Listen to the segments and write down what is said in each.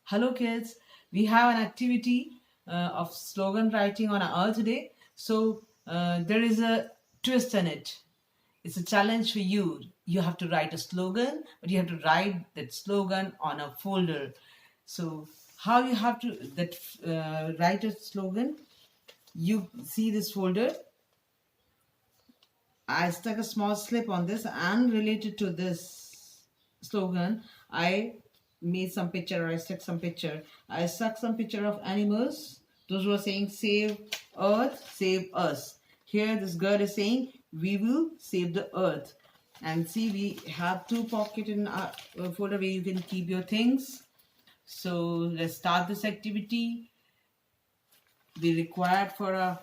Hello kids, we have an activity of slogan writing on our Earth Day. So there is a twist in it. It's a challenge for you. You have to write a slogan, but you have to write that slogan on a folder. So how you have to write a slogan? You see this folder. I stuck a small slip on this, and related to this slogan, I made some picture, or I stuck some picture. I stuck some picture of animals. Those who are saying save earth, save us. Here this girl is saying we will save the earth. And see, we have two pockets in our folder where you can keep your things. So let's start this activity. We required for a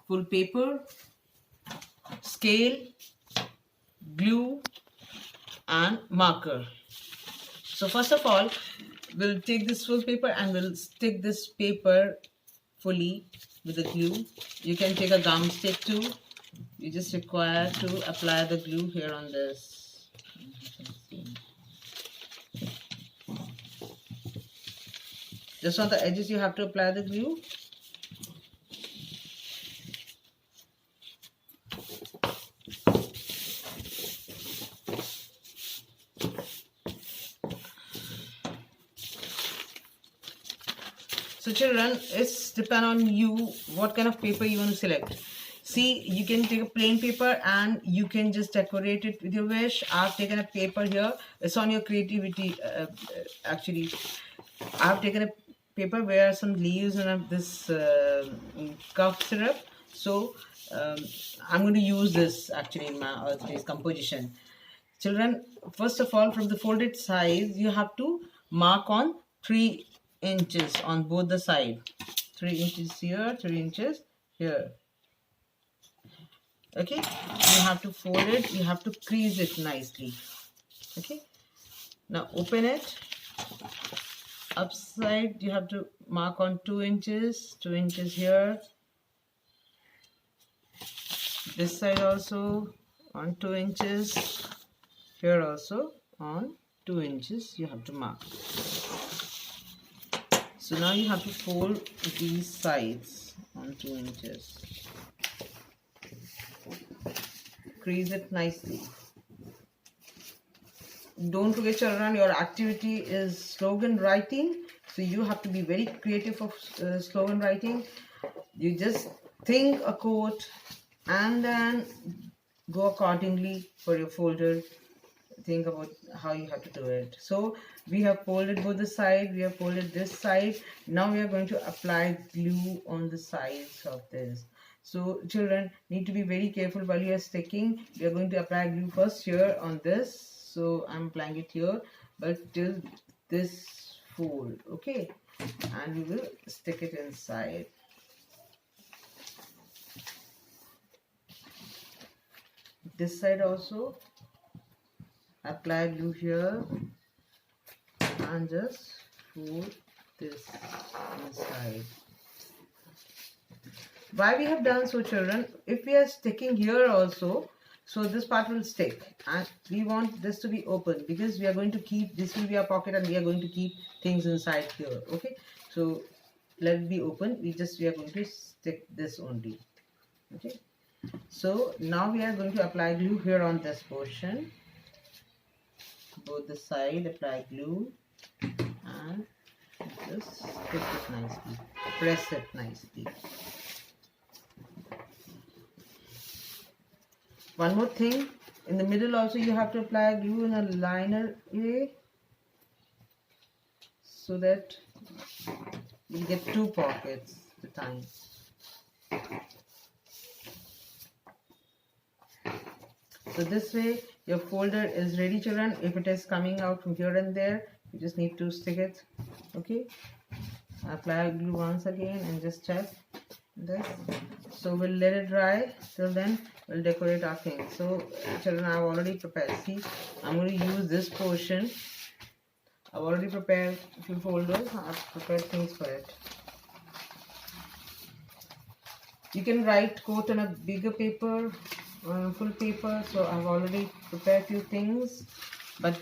full paper, scale, glue, and marker. So first of all, we'll take this full paper and we'll stick this paper fully with the glue. You can take a gum stick too. You just require to apply the glue here on this. Just on the edges you have to apply the glue. So children, it's depend on you what kind of paper you want to select. See, you can take a plain paper and you can just decorate it with your wish. I've taken a paper here. It's on your creativity. Actually, I've taken a paper where some leaves and this cough syrup. So I'm going to use this actually in my Earth Day's composition. Children, first of all, from the folded size, you have to mark on 3 inches on both the side. 3 inches here, 3 inches here. Okay, you have to fold it, you have to crease it nicely. Okay, now open it. Upside, you have to mark on 2 inches, 2 inches here. This side also on 2 inches. Here also on 2 inches you have to mark. So now you have to fold these sides on 2 inches. Crease it nicely. Don't forget children, your activity is slogan writing. So you have to be very creative of slogan writing. You just think a quote and then go accordingly for your folder. Think about how you have to do it. So we have folded both the side, we have folded this side. Now we are going to apply glue on the sides of this. So children need to be very careful while you are sticking. We are going to apply glue first here on this. So I'm applying it here, but till this fold, okay, and we will stick it inside. This side also apply glue here and just fold this inside. Why we have done so children, if we are sticking here also, so this part will stick and we want this to be open because we are going to keep, this will be our pocket and we are going to keep things inside here. Okay, so let it be open. We are going to stick this only. Okay, so now we are going to apply glue here on this portion. Both the side apply glue and just stick it nicely, press it nicely. One more thing, in the middle also you have to apply glue in a liner way so that you get 2 pockets at a time. So this way your folder is ready children. If it is coming out from here and there, you just need to stick it. Okay, apply glue once again and just check this. So we'll let it dry. Till then we'll decorate our thing. So children, I've already prepared. See, I'm going to use this portion. I've already prepared a few folders. I've prepared things for it. You can write quote on a bigger paper, full paper. So I've already prepared few things, but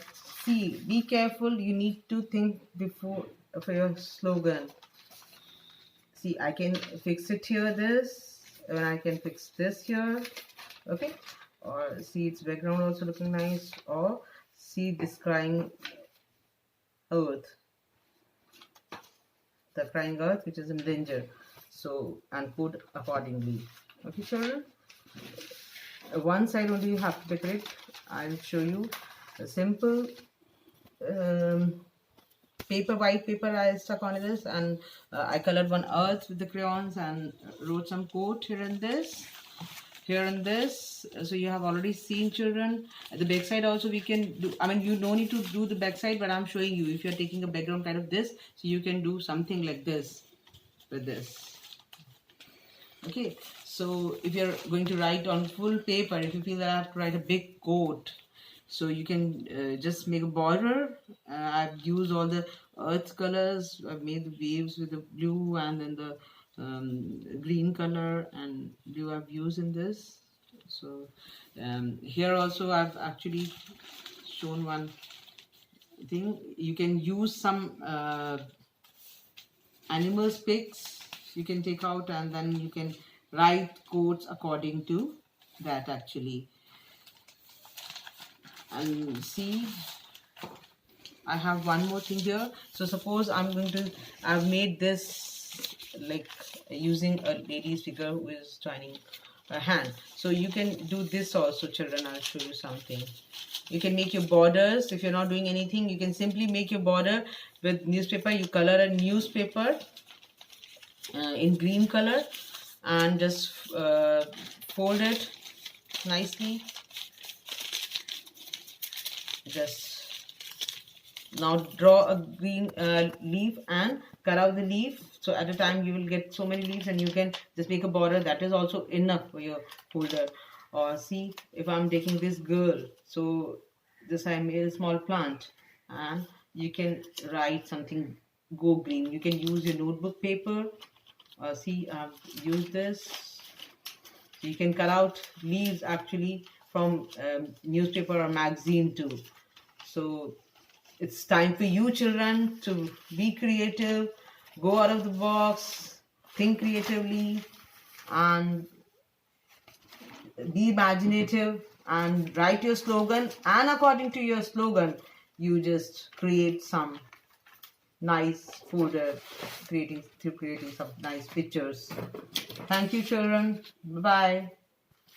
See, be careful. You need to think before for your slogan. See, I can fix it here, this, and I can fix this here, okay? Or see, its background also looking nice. Or see this crying earth, the crying earth which is in danger. So, and put accordingly. Okay, children? One side only you have to decorate. I'll show you a simple paper, white paper I stuck on this, and I colored one earth with the crayons and wrote some quote here and this. So you have already seen, children. At the back side also we can do, I mean, you don't need to do the back side, but I'm showing you if you're taking a background kind of this, so you can do something like this with this. Okay, so if you're going to write on full paper, if you feel that I have to write a big quote, so you can just make a border. I've used all the earth colors. I've made the waves with the blue and then the green color and blue I've used in this. So here also I've actually shown one thing. You can use some animals pics you can take out, and then you can write quotes according to that actually. And see, I have one more thing here. So suppose I've made this like using a lady's figure who is joining her hand. So you can do this also, children. I'll show you something. You can make your borders. If you're not doing anything, you can simply make your border with newspaper. You color a newspaper in green color and just fold it nicely. Just now draw a green leaf and cut out the leaf. So at a time you will get so many leaves, and you can just make a border. That is also enough for your folder. Or see, if I'm taking this girl, so this I made a small plant, and you can write something, go green. You can use your notebook paper. See, I've used this. So you can cut out leaves actually from newspaper or magazine too. So it's time for you, children, to be creative, go out of the box, think creatively, and be imaginative, and write your slogan. And according to your slogan, you just create some nice folder, creating some nice pictures. Thank you, children. Bye-bye.